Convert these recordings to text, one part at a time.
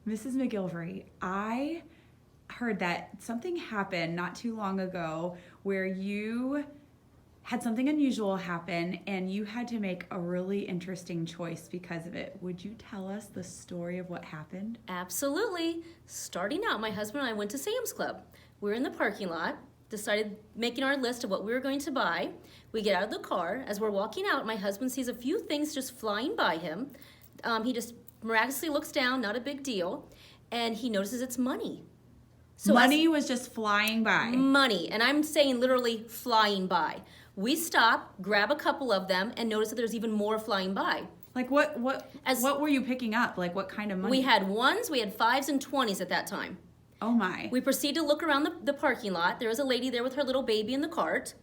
Mrs. McGilvary, I heard that something happened not too long ago where you had something unusual happen and you had to make a really interesting choice because of it. Would you tell us the story of what happened? Absolutely. Starting out, my husband and I went to Sam's Club. We're in the parking lot, decided making our list of what we were going to buy. We get out of the car. As we're walking out, my husband sees a few things just flying by him. He just miraculously looks down, not a big deal, and he notices it's money. So money was just flying by. Money, and I'm saying literally flying by. We stop, grab a couple of them, and notice that there's even more flying by. Like what were you picking up? Like what kind of money? We had ones, we had 5s and 20s at that time. Oh my. We proceed to look around the parking lot. There was a lady there with her little baby in the cart,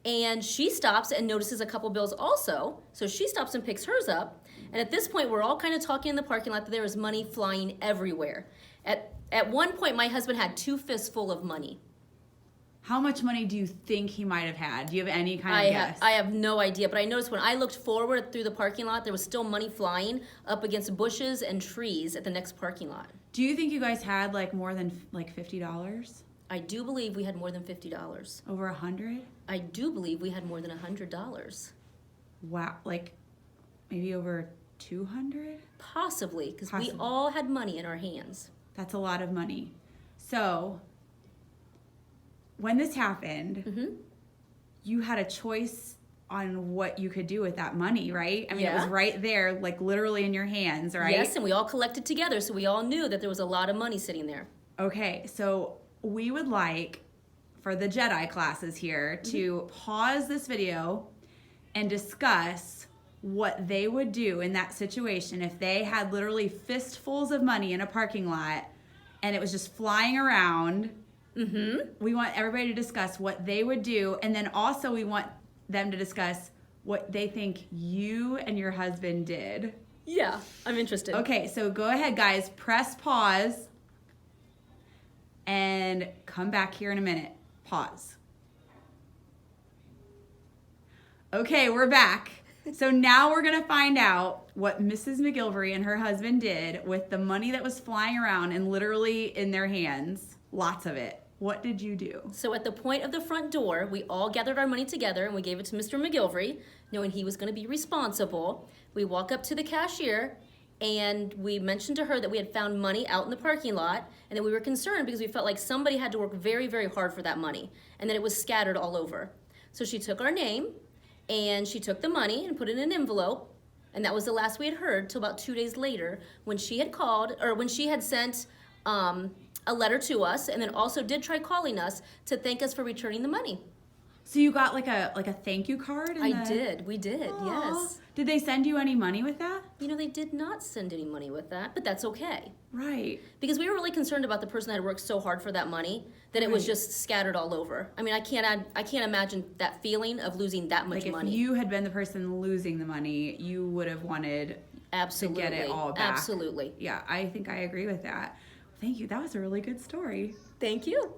and she stops and notices a couple bills also. So she stops and picks hers up. And at this point, we're all kind of talking in the parking lot that there was money flying everywhere. At one point, my husband had 2 fists full of money. How much money do you think he might have had? Do you have any kind of guess? I have no idea, but I noticed when I looked forward through the parking lot, there was still money flying up against bushes and trees at the next parking lot. Do you think you guys had like more than like $50? I do believe we had more than $50. Over 100? I do believe we had more than $100. Wow, like maybe over 200? Possibly, because we all had money in our hands. That's a lot of money. So when this happened, you had a choice on what you could do with that money, right? I mean, It was right there, like literally in your hands, right? Yes, and we all collected together, so we all knew that there was a lot of money sitting there. Okay, so we would like, for the Jedi classes here, to pause this video and discuss what they would do in that situation if they had literally fistfuls of money in a parking lot and it was just flying around. We want everybody to discuss what they would do, and then also we want them to discuss what they think you and your husband did. Yeah, I'm interested. Okay, so go ahead, guys. Press pause and come back here in a minute. Pause. Okay, we're back. So now we're going to find out what Mrs. McGilvary and her husband did with the money that was flying around and literally in their hands. Lots of it. What did you do? So at the point of the front door, we all gathered our money together and we gave it to Mr. McGilvary, knowing he was going to be responsible. We walk up to the cashier and we mentioned to her that we had found money out in the parking lot and that we were concerned because we felt like somebody had to work very, very hard for that money and that it was scattered all over. So she took our name and she took the money and put it in an envelope, and that was the last we had heard till about 2 days later when she had called, or when she had sent a letter to us, and then also did try calling us to thank us for returning the money. So you got like a thank you card? We did, yes. Did they send you any money with that? You know, they did not send any money with that, but that's okay. Right. Because we were really concerned about the person that had worked so hard for that money that it was just scattered all over. I mean, I can't imagine that feeling of losing that much money. If you had been the person losing the money, you would have wanted to get it all back. Absolutely. Yeah, I think I agree with that. Thank you. That was a really good story. Thank you.